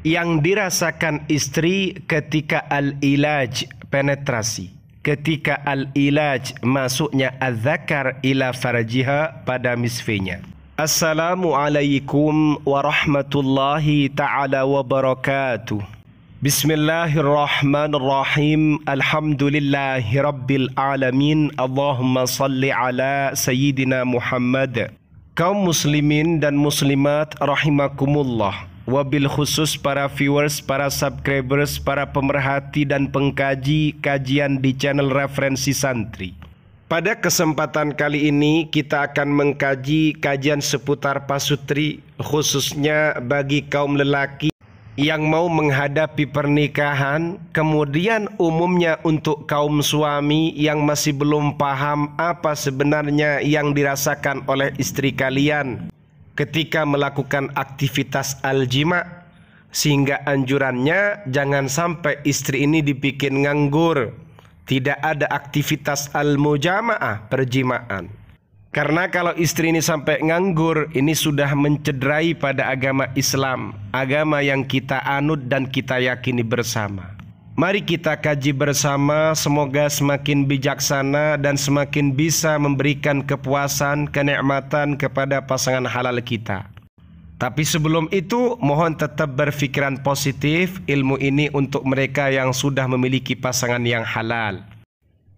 yang dirasakan istri ketika al-ilaj, penetrasi, ketika al-ilaj, masuknya az-zakar ila farjiha, pada misfinya. Assalamualaikum warahmatullahi ta'ala wabarakatuh. Bismillahirrahmanirrahim. Alhamdulillahi rabbil alamin. Allahumma salli ala Sayyidina Muhammad. Kaum muslimin dan muslimat rahimakumullah. Wabil khusus para viewers, para subscribers, para pemerhati dan pengkaji kajian di channel Referensi Santri. Pada kesempatan kali ini kita akan mengkaji kajian seputar pasutri, khususnya bagi kaum lelaki yang mau menghadapi pernikahan, kemudian umumnya untuk kaum suami yang masih belum paham apa sebenarnya yang dirasakan oleh istri kalian ketika melakukan aktivitas al-jima', sehingga anjurannya jangan sampai istri ini dibikin nganggur, tidak ada aktivitas al-mujama'ah, perjimaan. Karena kalau istri ini sampai nganggur, ini sudah mencederai pada agama Islam, agama yang kita anut dan kita yakini bersama. Mari kita kaji bersama, semoga semakin bijaksana dan semakin bisa memberikan kepuasan, kenikmatan kepada pasangan halal kita. Tapi sebelum itu, mohon tetap berpikiran positif, ilmu ini untuk mereka yang sudah memiliki pasangan yang halal.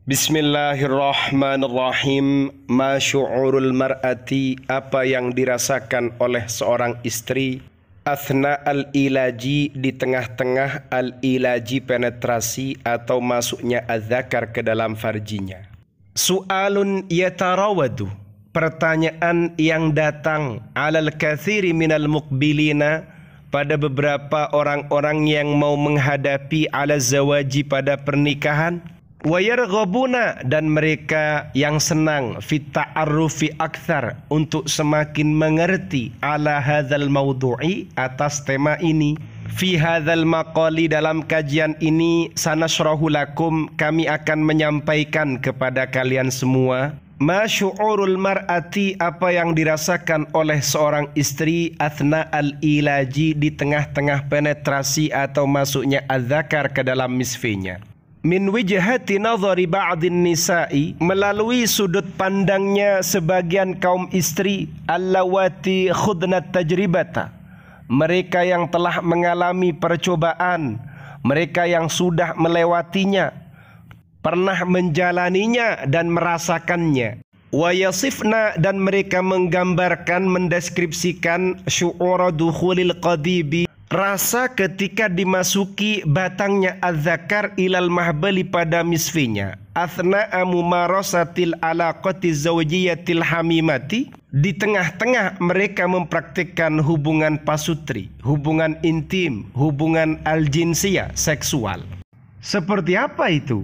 Bismillahirrahmanirrahim. Ma syu'urul mar'ati, apa yang dirasakan oleh seorang istri athna al-ilaji, di tengah-tengah al-ilaji, penetrasi atau masuknya az-zakar ke dalam farjinya. Su'alun yatarawadu, pertanyaan yang datang alal katsiri minal muqbilina, pada beberapa orang-orang yang mau menghadapi ala zawaji, pada pernikahan. Wa yarghabuna, dan mereka yang senang fit ta'arrufi akthar, untuk semakin mengerti ala hadzal maudu'i, atas tema ini. Fi hadzal maqali, dalam kajian ini, sanasrahu lakum, kami akan menyampaikan kepada kalian semua ma syu'urul mar'ati, apa yang dirasakan oleh seorang istri athna al-ilaji, di tengah-tengah penetrasi atau masuknya az-zakar ke dalam misfinya. Min wijhati nazari ba'din nisa'i, melalui sudut pandangnya sebagian kaum istri, allawati khudnat tajribata, mereka yang telah mengalami percobaan, mereka yang sudah melewatinya, pernah menjalaninya dan merasakannya. Wa yasifna, dan mereka menggambarkan, mendeskripsikan syu'ura dukhulil qadibi, rasa ketika dimasuki batangnya az-zakar ilal mahbali, pada misfinya. Athna'a mumarasatil alaqati zawjiyatil hamimati, di tengah-tengah mereka mempraktikkan hubungan pasutri, hubungan intim, hubungan al-jinsiyah, seksual. Seperti apa itu?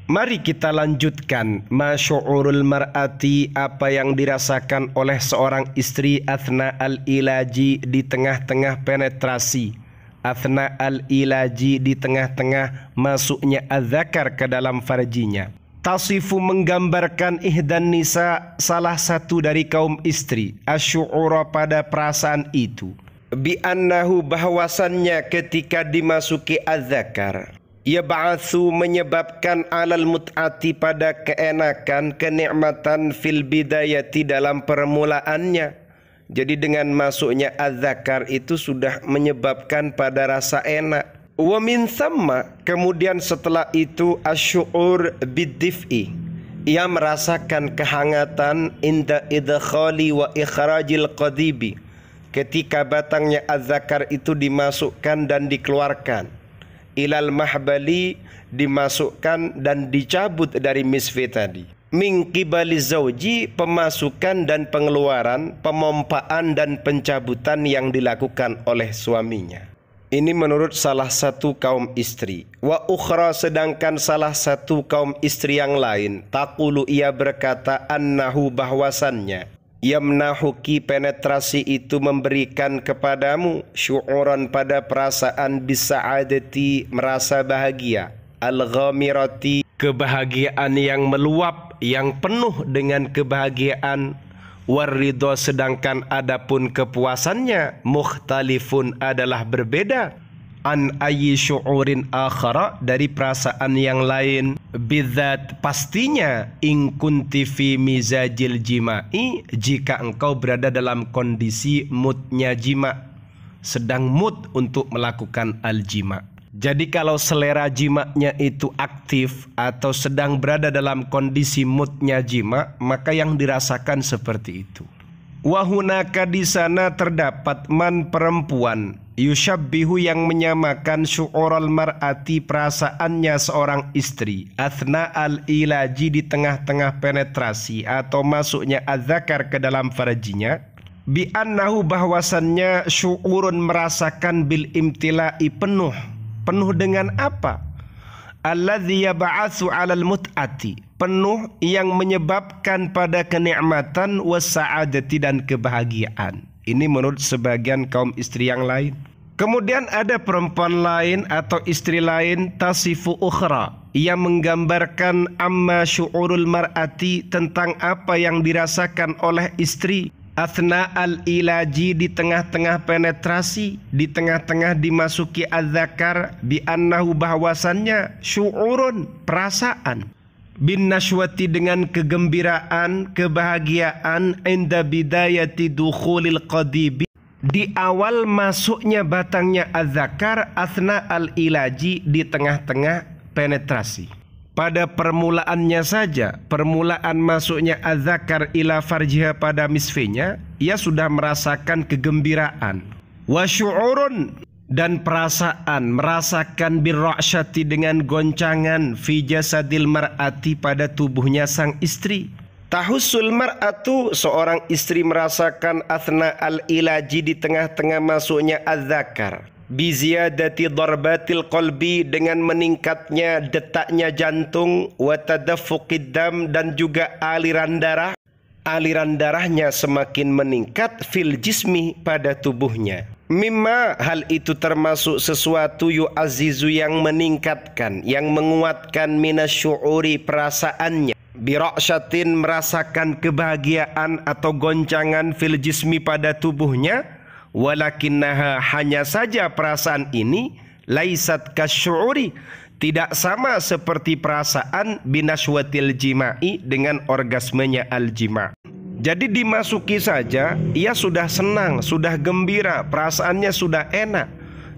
Mari kita lanjutkan. Ma syu'urul mar'ati, apa yang dirasakan oleh seorang istri athna al-ilaji, di tengah-tengah penetrasi, athna al-ilaji, di tengah-tengah masuknya az-zakar ke dalam farjinya. Tasifu, menggambarkan ihdan nisa, salah satu dari kaum istri, asyu'ura, pada perasaan itu, bi annahu, bahwasannya ketika dimasuki az-zakar, yab'atsu, menyebabkan alal mut'ati, pada keenakan, kenikmatan, fil bidayati, dalam permulaannya. Jadi dengan masuknya az-zakar itu sudah menyebabkan pada rasa enak. Wa min thamma, kemudian setelah itu asy'ur bidif'i, ia merasakan kehangatan inda idkhali wa ikhrajil qadibi, ketika batangnya az-zakar itu dimasukkan dan dikeluarkan. Ilal mahbali, dimasukkan dan dicabut dari misfi tadi. Min qibali zauji, pemasukan dan pengeluaran, pemompaan dan pencabutan yang dilakukan oleh suaminya. Ini menurut salah satu kaum istri. Wa ukhra, sedangkan salah satu kaum istri yang lain, taqulu, ia berkata, annahu, bahwasannya, yamnahuki, penetrasi itu memberikan kepadamu, syu'uran, pada perasaan, bisa'adati, merasa bahagia, al-ghamirati, kebahagiaan yang meluap, yang penuh dengan kebahagiaan, waridho, sedangkan adapun kepuasannya, mukhtalifun, adalah berbeda, an ayyi syu'urin akhara, dari perasaan yang lain, bidzat, pastinya, in kunti fi mizajil jima'i, jika engkau berada dalam kondisi moodnya jima, sedang mood untuk melakukan al-jima. Jadi kalau selera jimaknya itu aktif atau sedang berada dalam kondisi moodnya jima, maka yang dirasakan seperti itu. Wahunaka, di sana terdapat man, perempuan, yusyabbihu, yang menyamakan syu'ural mar'ati, perasaannya seorang istri, athna al-ilaji, di tengah-tengah penetrasi atau masuknya adzakar ke dalam farjinya, bi annahu, bahwasannya syu'urun, merasakan, bil imtila'i, penuh dengan apa? Alladzi yab'atsu 'alal mut'ati, penuh yang menyebabkan pada kenikmatan, wasa'adati, dan kebahagiaan. Ini menurut sebagian kaum istri yang lain. Kemudian ada perempuan lain atau istri lain, tasifu ukhra, yang menggambarkan amma syu'urul mar'ati, tentang apa yang dirasakan oleh istri, athna al-ilaji, di tengah-tengah penetrasi, di tengah-tengah dimasuki adzakar, bi annahu, bahwasannya syu'urun, perasaan, bin nashwati, dengan kegembiraan, kebahagiaan, inda bidayati dukhulil qadibi, di awal masuknya batangnya adzakar, athna al-ilaji, di tengah-tengah penetrasi. Pada permulaannya saja, permulaan masuknya adzakar ila farjiha, pada misfinya, ia sudah merasakan kegembiraan. Wa syu'urun, dan perasaan, merasakan birra'syati, dengan goncangan, fi jasadil mar'ati, pada tubuhnya sang istri. Tahussul mar'atu, seorang istri merasakan athna al-ilaji, di tengah-tengah masuknya adzakar, biziyadati darbatil qalbi, dengan meningkatnya detaknya jantung, wa tadaffuqid dam, dan juga aliran darahnya semakin meningkat, fil jismi, pada tubuhnya. Mimma, hal itu termasuk sesuatu, yu'azizu, yang meningkatkan, yang menguatkan, minasyu'uri, perasaannya, bira'syatin, merasakan kebahagiaan atau goncangan, fil jismi, pada tubuhnya. Walakinnaha, hanya saja perasaan ini, laisat kasyu'uri, tidak sama seperti perasaan binashwatil jima'i, dengan orgasmenya al-jima'. Jadi dimasuki saja, ia sudah senang, sudah gembira, perasaannya sudah enak.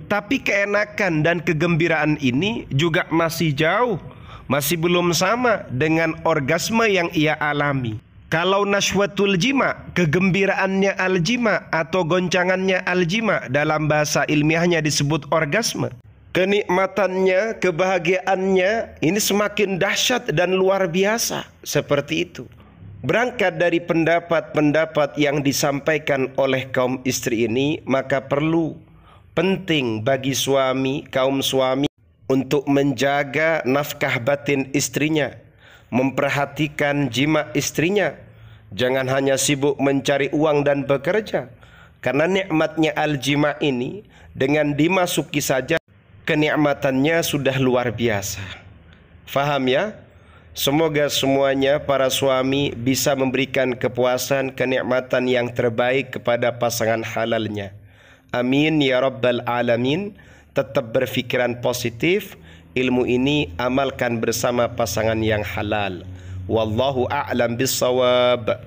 Tapi keenakan dan kegembiraan ini juga masih jauh, masih belum sama dengan orgasme yang ia alami. Kalau nashwatul jima, kegembiraannya al-jima atau goncangannya al-jima, dalam bahasa ilmiahnya disebut orgasme. Kenikmatannya, kebahagiaannya ini semakin dahsyat dan luar biasa, seperti itu. Berangkat dari pendapat-pendapat yang disampaikan oleh kaum istri ini, maka penting bagi suami, kaum suami, untuk menjaga nafkah batin istrinya, memperhatikan jima istrinya. Jangan hanya sibuk mencari uang dan bekerja, karena nikmatnya al-jima ini, dengan dimasuki saja, kenikmatannya sudah luar biasa. Faham ya? Semoga semuanya para suami bisa memberikan kepuasan, kenikmatan yang terbaik kepada pasangan halalnya. Amin ya rabbal alamin. Tetap berfikiran positif, ilmu ini amalkan bersama pasangan yang halal. Wallahu a'lam bissawab.